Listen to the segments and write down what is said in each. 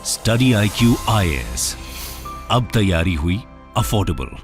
Study IQ IAS, अब तैयारी हुई अफोर्डेबल।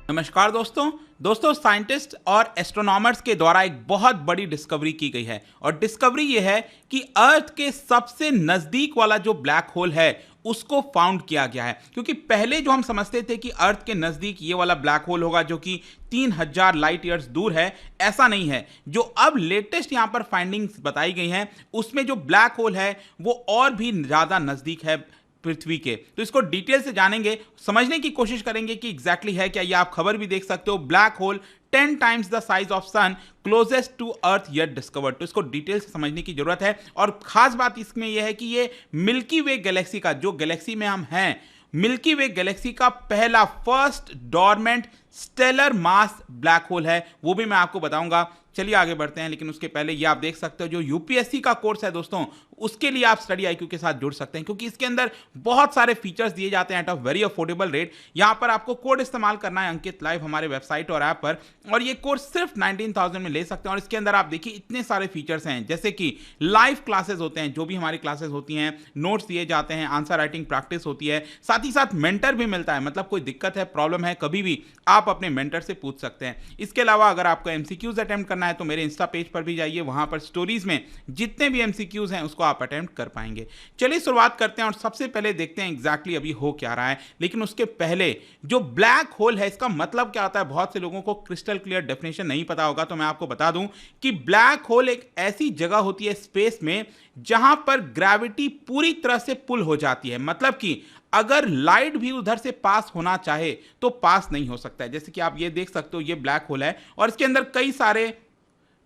नमस्कार दोस्तों साइंटिस्ट और एस्ट्रोनॉमर्स के द्वारा एक बहुत बड़ी डिस्कवरी की गई है और डिस्कवरी ये है कि अर्थ के सबसे नजदीक वाला जो ब्लैक होल है उसको फाउंड किया गया है। क्योंकि पहले जो हम समझते थे कि अर्थ के नजदीक ये वाला ब्लैक होल होगा जो कि 3000 लाइट ईयर्स दूर है, ऐसा नहीं है। जो अब लेटेस्ट यहां पर फाइंडिंग्स बताई गई हैं उसमें जो ब्लैक होल है वो और भी ज्यादा नजदीक है पृथ्वी के। तो इसको डिटेल से जानेंगे, समझने की कोशिश करेंगे कि एग्जैक्टली है क्या। ये आप खबर भी देख सकते हो, black hole 10 times the size of sun closest to earth yet discovered. तो इसको डिटेल से समझने की जरूरत है। और खास बात इसमें यह है कि ये मिल्की वे गैलेक्सी का, जो गैलेक्सी में हम हैं, मिल्की वे गैलेक्सी का पहला first dormant stellar mass black hole है, वो भी मैं आपको बताऊंगा। चलिए आगे बढ़ते हैं, लेकिन उसके पहले ये आप देख सकते हो जो यूपीएससी का कोर्स है दोस्तों, उसके लिए आप स्टडी IQ के साथ जुड़ सकते हैं क्योंकि इसके अंदर बहुत सारे फीचर्स दिए जाते हैं at a very affordable rate. यहां पर आपको कोड इस्तेमाल करना है अंकित लाइव हमारे वेबसाइट और ऐप पर, और ये कोर्स सिर्फ 19,000 में ले सकते हैं। और इसके अंदर आप देखिए इतने सारे फीचर्स हैं, जैसे कि लाइव क्लासेस होते हैं, जो भी हमारी क्लासेस होती हैं, नोट्स दिए जाते हैं, आंसर राइटिंग प्रैक्टिस होती है, साथ ही साथ मेंटर भी मिलता है। मतलब कोई दिक्कत है, प्रॉब्लम है, कभी भी आप अपने मेंटर से पूछ सकते हैं। इसके अलावा अगर आपको MCQs अटेम्प्ट करना है तो मेरे इंस्टा पेज पर भी जाइए, वहां पर स्टोरीज में जितने भी MCQs हैं उसको आप अटेम्प्ट कर पाएंगे। चलिए शुरुआत करते हैं और सबसे पहले देखते हैं एग्जैक्टली अभी हो क्या रहा है। लेकिन उसके पहले जो ब्लैक होल है इसका मतलब क्या होता है, बहुत से लोगों को क्रिस्टल क्लियर डेफिनेशन नहीं पता होगा, तो मैं आपको बता दूं कि ब्लैक होल एक ऐसी जगह होती है स्पेस में जहां पर ग्रेविटी पूरी तरह से पुल हो जाती है। मतलब कि अगर लाइट भी उधर से पास होना चाहे तो पास नहीं हो सकता है। जैसे कि आप ये देख सकते हो, ये ब्लैक होल है और इसके अंदर कई सारे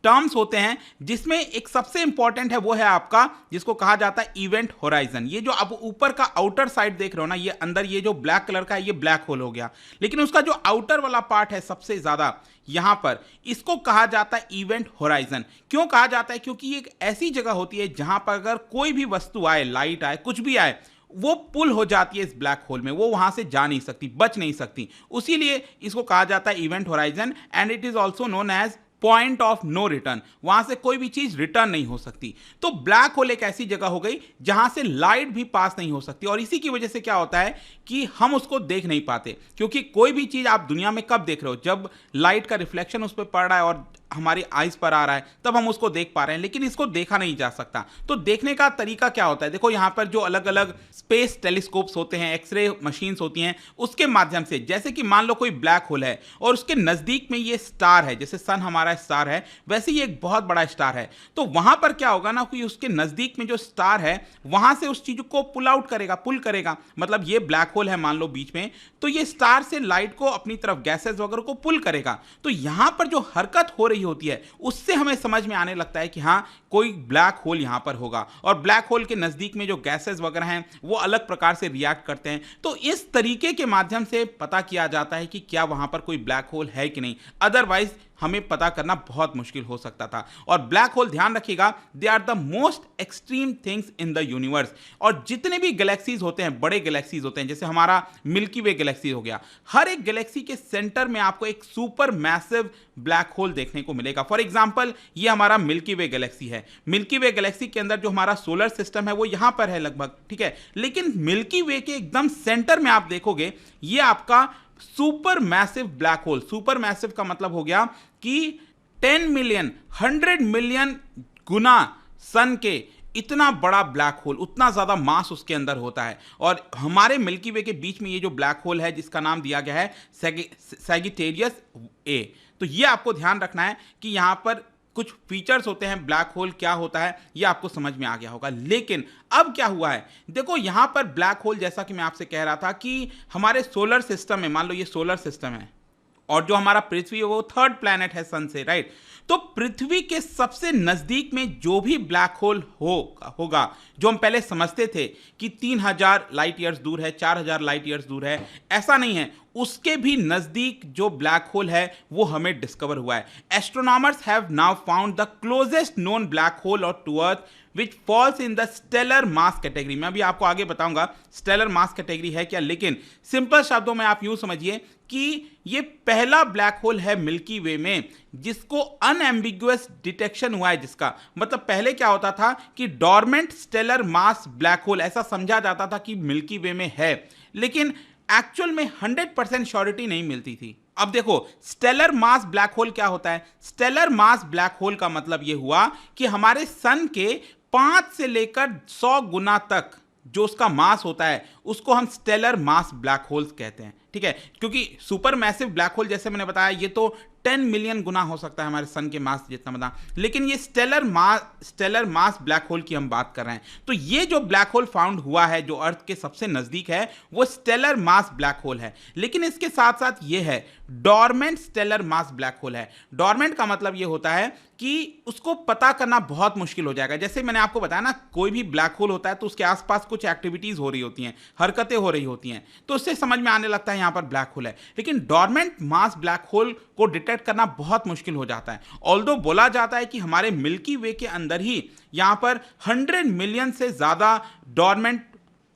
टर्म्स होते हैं, जिसमें एक सबसे इंपॉर्टेंट है वो है आपका, जिसको कहा जाता है इवेंट होराइजन। ये जो आप ऊपर का आउटर साइड देख रहे हो ना, ये अंदर ये जो ब्लैक कलर का है ये ब्लैक होल हो गया, लेकिन उसका जो आउटर वाला पार्ट है सबसे ज्यादा यहां पर, इसको कहा जाता है इवेंट होराइजन। क्यों कहा जाता है? क्योंकि ये एक ऐसी जगह होती है जहां पर अगर कोई भी वस्तु आए, लाइट आए, कुछ भी आए, वो पुल हो जाती है इस ब्लैक होल में, वो वहां से जा नहीं सकती, बच नहीं सकती। उसीलिए इसको कहा जाता है event horizon and it is also known as point of no return. वहां से कोई भी चीज रिटर्न नहीं हो सकती। तो ब्लैक होल एक ऐसी जगह हो गई जहां से लाइट भी पास नहीं हो सकती, और इसी की वजह से क्या होता है कि हम उसको देख नहीं पाते। क्योंकि कोई भी चीज आप दुनिया में कब देख रहे हो, जब लाइट का रिफ्लेक्शन उस पर पड़ रहा है और हमारी आइज पर आ रहा है, तब हम उसको देख पा रहे हैं, लेकिन इसको देखा नहीं जा सकता। तो देखने का तरीका क्या होता है, देखो यहां पर जो अलग अलग स्पेस टेलीस्कोप्स होते हैं, एक्सरे मशीन्स होती हैं, उसके माध्यम से, जैसे कि मान लो कोई ब्लैक होल है और उसके नजदीक में ये स्टार है, जैसे सन हमारा स्टार है, वैसे ही एक बहुत बड़ा स्टार है। तो वहां पर क्या होगा ना कि उसके नजदीक में जो स्टार है वहां से उस चीज को पुल आउट करेगा, पुल करेगा। मतलब ये ब्लैक होल है मान लो बीच में, तो ये स्टार से लाइट को अपनी तरफ, गैसेस वगैरह को पुल करेगा। तो यहां पर जो हरकत हो रही होती है उससे हमें समझ में आने लगता है कि हां कोई ब्लैक होल यहां पर होगा, और ब्लैक होल के नजदीक में जो गैसेस वगैरह हैं वो अलग प्रकार से रिएक्ट करते हैं। तो इस तरीके के माध्यम से पता किया जाता है कि क्या वहां पर कोई ब्लैक होल है कि नहीं, अदरवाइज हमें पता करना बहुत मुश्किल हो सकता था। और ब्लैक होल, ध्यान रखिएगा, they are the most extreme things in the universe. और जितने भी गैलेक्सीज होते हैं, बड़े गैलेक्सीज होते हैं, जैसे हमारा मिल्की वे गैलेक्सी हो गया, हर एक गैलेक्सी के सेंटर में आपको एक सुपर मैसिव ब्लैक होल देखने को मिलेगा। फॉर एग्जाम्पल ये हमारा मिल्की वे गैलेक्सी है। मिल्की वे गैलेक्सी के अंदर जो हमारा सोलर सिस्टम है वो यहां पर है लगभग, ठीक है, लेकिन मिल्की वे के एकदम सेंटर में आप देखोगे ये आपका super massive black hole. Super massive का मतलब हो गया कि 10 मिलियन, 100 मिलियन गुना सन के इतना बड़ा ब्लैक होल, उतना ज्यादा मास उसके अंदर होता है। और हमारे मिल्की वे के बीच में ये जो ब्लैक होल है जिसका नाम दिया गया है सैजिटेरियस A, तो ये आपको ध्यान रखना है कि यहां पर कुछ फीचर्स होते हैं, ब्लैक होल क्या होता है ये आपको समझ में आ गया होगा। लेकिन अब क्या हुआ है, देखो यहां पर ब्लैक होल, जैसा कि मैं आपसे कह रहा था कि हमारे सोलर सिस्टम में, मान लो ये सोलर सिस्टम है और जो हमारा पृथ्वी है वो थर्ड प्लैनेट है सन से, राइट। तो पृथ्वी के सबसे नजदीक में जो भी ब्लैक होल होगा, जो हम पहले समझते थे कि 3000 लाइट ईयर्स दूर है, 4000 लाइट ईयर्स दूर है, ऐसा नहीं है। उसके भी नजदीक जो ब्लैक होल है वो हमें डिस्कवर हुआ है। Astronomers have now found the closest known black hole और to Earth which falls in the stellar mass category. मैं अभी आपको आगे बताऊंगा स्टेलर मास कैटेगरी है क्या, लेकिन सिंपल शब्दों में आप यूं समझिए कि ये पहला ब्लैक होल है मिल्की वे में जिसको अनएम्बिगुअस डिटेक्शन हुआ है। जिसका मतलब पहले क्या होता था कि dormant stellar mass black hole ऐसा समझा जाता था कि मिल्की वे में है, लेकिन एक्चुअल में 100% श्योरिटी नहीं मिलती थी। अब देखो स्टेलर मास ब्लैक होल क्या होता है। स्टेलर मास ब्लैक होल का मतलब यह हुआ कि हमारे सन के 5 से लेकर 100 गुना तक जो उसका मास होता है उसको हम स्टेलर मास ब्लैक होल्स कहते हैं, ठीक है। क्योंकि सुपर मैसिव ब्लैक होल जैसे मैंने बताया ये तो 10 मिलियन गुना हो सकता है हमारे सन के मास जितना बता, लेकिन ये स्टेलर मास ब्लैक होल की हम बात कर रहे हैं। तो ये जो ब्लैक होल फाउंड हुआ है जो अर्थ के सबसे नजदीक है वो स्टेलर मास ब्लैक होल है, लेकिन इसके साथ साथ ये है dormant stellar mass black hole है। डॉर्मेंट का मतलब ये होता है कि उसको पता करना बहुत मुश्किल हो जाएगा। जैसे मैंने आपको बताया ना, कोई भी ब्लैक होल होता है तो उसके आसपास कुछ एक्टिविटीज हो रही होती हैं, हरकतें हो रही होती हैं, तो उससे समझ में आने लगता है यहां पर ब्लैक होल है। लेकिन डॉर्मेंट मास ब्लैक होल को डिटेक्ट करना बहुत मुश्किल हो जाता है। ऑल्दो बोला जाता है कि हमारे मिल्की वे के अंदर ही यहां पर 100 मिलियन से ज्यादा dormant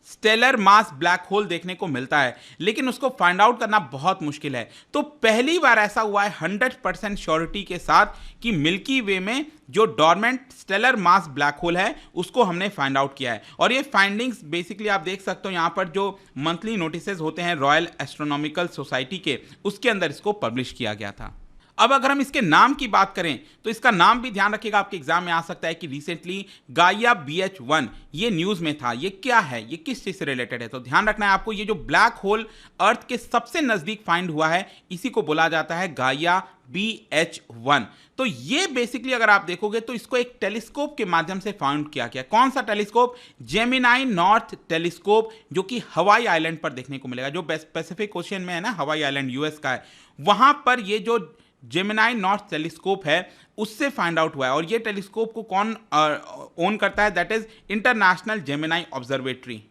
stellar mass black hole देखने को मिलता है, लेकिन उसको फाइंड आउट करना बहुत मुश्किल है। तो पहली बार ऐसा हुआ है 100% श्योरिटी के साथ कि मिल्की वे में जो dormant stellar mass black hole है उसको हमने फाइंड आउट किया है। और ये फाइंडिंग्स बेसिकली आप देख सकते हो यहां पर जो मंथली नोटिसेस होते हैं रॉयल एस्ट्रोनॉमिकल सोसाइटी के, उसके अंदर इसको पब्लिश किया गया था। अब अगर हम इसके नाम की बात करें तो इसका नाम भी ध्यान रखिएगा, आपके एग्जाम में आ सकता है कि रिसेंटली गाइया BH1 ये न्यूज में था। ये क्या है, ये किस चीज से रिलेटेड है, तो ध्यान रखना है आपको। ये जो ब्लैक होल अर्थ के सबसे नजदीक फाइंड हुआ है इसी को बोला जाता है गाइया BH1। तो ये बेसिकली अगर आप देखोगे तो इसको एक टेलीस्कोप के माध्यम से फाउंड किया गया। कौन सा टेलीस्कोप? जेमिनाई नॉर्थ टेलीस्कोप, जो कि हवाई आइलैंड पर देखने को मिलेगा, जो पैसिफिक ओशियन में है ना, हवाई आइलैंड यूएस का है। वहां पर ये जो जेमिनाई नॉर्थ टेलीस्कोप है उससे फाइंड आउट हुआ है। और ये टेलीस्कोप को कौन ओन करता है? That is international Gemini observatory.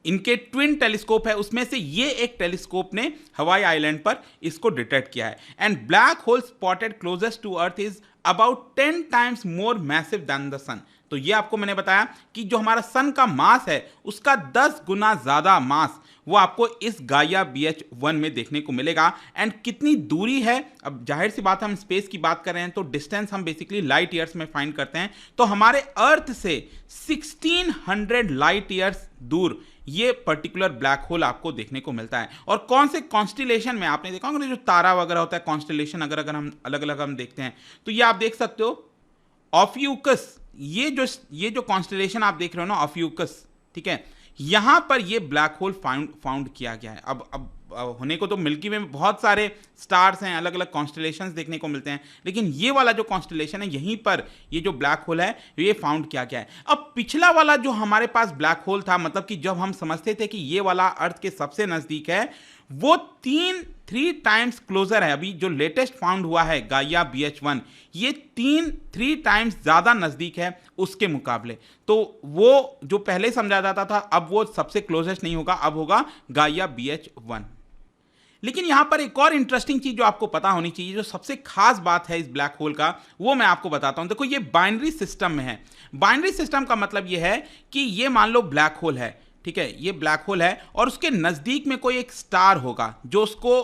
इनके ट्विन टेलीस्कोप है, उसमें से ये एक टेलीस्कोप ने हवाई आइलैंड पर इसको डिटेक्ट किया है। And black hole spotted closest to Earth is about 10 times more massive than the sun. तो ये आपको मैंने बताया कि जो हमारा सन का मास है उसका 10 गुना ज्यादा मास वो आपको इस गाइया BH1 में देखने को मिलेगा। एंड कितनी दूरी है, अब जाहिर सी बात है हम स्पेस की बात कर रहे हैं तो डिस्टेंस हम बेसिकली लाइट ईयर्स में फाइंड करते हैं। तो हमारे अर्थ से 1600 लाइट ईयर्स दूर ये पर्टिकुलर ब्लैक होल आपको देखने को मिलता है। और कौन से कॉन्स्टिलेशन में, आपने देखा होगा जो तारा वगैरह होता है कॉन्स्टिलेशन, अगर हम अलग अलग हम देखते हैं तो ये आप देख सकते हो ऑफ्यूकस, ये जो कॉन्स्टिलेशन आप देख रहे हो ना ऑफ्यूकस, ठीक है, यहां पर ये ब्लैक होल फाउंड किया गया है। अब होने को तो मिल्की वे में बहुत सारे स्टार्स हैं, अलग अलग कॉन्स्टिलेशंस देखने को मिलते हैं, लेकिन ये वाला जो कॉन्स्टिलेशन है यहीं पर ये जो ब्लैक होल है ये फाउंड किया गया है। अब पिछला वाला जो हमारे पास ब्लैक होल था, मतलब कि जब हम समझते थे कि ये वाला अर्थ के सबसे नजदीक है, वो 3 टाइम्स क्लोजर है। अभी जो लेटेस्ट फाउंड हुआ है गाइया BH1 ये 3 टाइम्स ज्यादा नजदीक है उसके मुकाबले। तो वो जो पहले समझा जाता था अब वो सबसे क्लोजेस्ट नहीं होगा, अब होगा गाइया BH1। लेकिन यहां पर एक और इंटरेस्टिंग चीज जो आपको पता होनी चाहिए, जो सबसे खास बात है इस ब्लैक होल का, वो मैं आपको बताता हूं। देखो ये बाइनरी सिस्टम में है। बाइनरी सिस्टम का मतलब ये है कि ये मान लो ब्लैक होल है, ठीक है, ये ब्लैक होल है और उसके नजदीक में कोई एक स्टार होगा जो उसको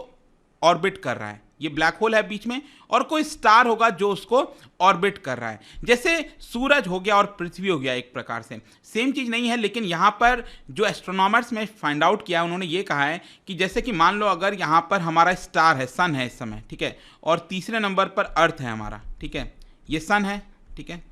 ऑर्बिट कर रहा है। ये ब्लैक होल है बीच में और कोई स्टार होगा जो उसको ऑर्बिट कर रहा है, जैसे सूरज हो गया और पृथ्वी हो गया एक प्रकार से। सेम चीज नहीं है, लेकिन यहां पर जो एस्ट्रोनॉमर्स में फाइंड आउट किया उन्होंने ये कहा है कि जैसे कि मान लो अगर यहां पर हमारा स्टार है, सन है इस समय, ठीक है, और तीसरे नंबर पर अर्थ है हमारा, ठीक है, ये सन है, ठीक है,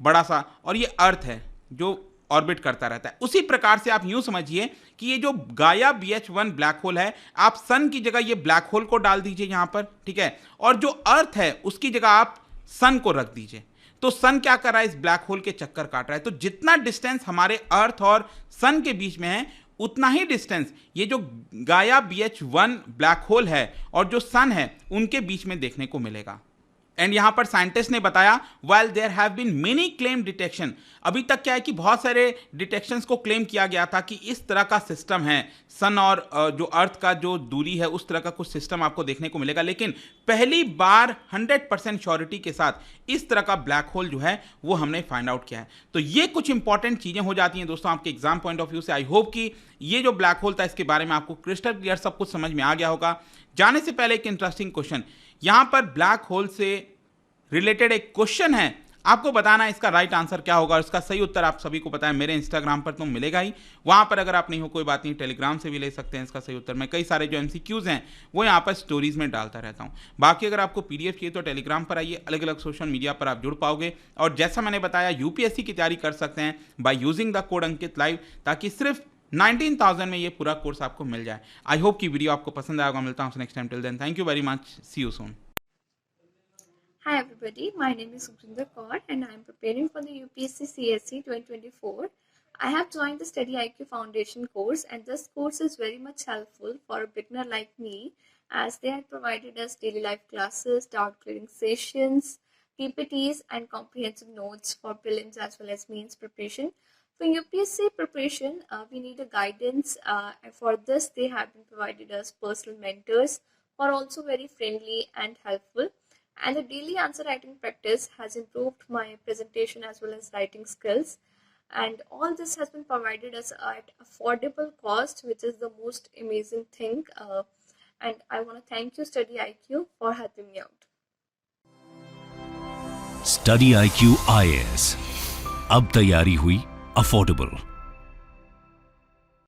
बड़ा सा, और ये अर्थ है जो ऑर्बिट करता रहता है। उसी प्रकार से आप यूं समझिए कि ये जो गाइया BH1 ब्लैक होल है, आप सन की जगह ये ब्लैक होल को डाल दीजिए यहां पर, ठीक है, और जो अर्थ है उसकी जगह आप सन को रख दीजिए, तो सन क्या कर रहा है, इस ब्लैक होल के चक्कर काट रहा है। तो जितना डिस्टेंस हमारे अर्थ और सन के बीच में है उतना ही डिस्टेंस ये जो गाइया BH1 ब्लैक होल है और जो सन है उनके बीच में देखने को मिलेगा। एंड यहां पर साइंटिस्ट ने बताया while there have been many claim detection, अभी तक क्या है कि बहुत सारे डिटेक्शंस को क्लेम किया गया था कि इस तरह का सिस्टम है, सन और जो अर्थ का जो दूरी है उस तरह का कुछ सिस्टम आपको देखने को मिलेगा, लेकिन पहली बार 100% श्योरिटी के साथ इस तरह का ब्लैक होल जो है वो हमने फाइंड आउट किया है। तो ये कुछ इंपॉर्टेंट चीजें हो जाती हैं दोस्तों आपके एग्जाम पॉइंट ऑफ व्यू से। आई होप कि ये जो ब्लैक होल था इसके बारे में आपको क्रिस्टल क्लियर सब कुछ समझ में आ गया होगा। जाने से पहले एक इंटरेस्टिंग क्वेश्चन, यहां पर ब्लैक होल से रिलेटेड एक क्वेश्चन है, आपको बताना है इसका राइट आंसर क्या होगा और इसका सही उत्तर आप सभी को पता है मेरे इंस्टाग्राम पर तो मिलेगा ही, वहां पर अगर आप नहीं हो कोई बात नहीं, टेलीग्राम से भी ले सकते हैं इसका सही उत्तर। मैं कई सारे जो एमसीक्यूज हैं वो यहाँ पर स्टोरीज में डालता रहता हूँ। बाकी अगर आपको पीडीएफ चाहिए तो टेलीग्राम पर आइए, अलग अलग सोशल मीडिया पर आप जुड़ पाओगे और जैसा मैंने बताया यूपीएससी की तैयारी कर सकते हैं by using the code Ankit live, ताकि सिर्फ 19,000 में ये पूरा कोर्स आपको मिल जाए। आई होप कि वीडियो आपको पसंद आएगा। मिलता हूँ next time, till then thank you very much, see you soon. Hi everybody, my name is Sukhrinder Kaur and I am preparing for the UPSC CSE 2024. I have joined the Study IQ Foundation course and this course is very much helpful for a beginner like me as they have provided us daily life classes, doubt clearing sessions, PPTs and comprehensive notes for prelims as well as mains preparation. For UPSC preparation, we need a guidance. For this, they have been provided us personal mentors who are also very friendly and helpful. And the daily answer writing practice has improved my presentation as well as writing skills. And all this has been provided us at affordable cost, which is the most amazing thing. And I want to thank you, Study IQ, for helping me out. Study IQ IAS, अब तैयारी हुई affordable.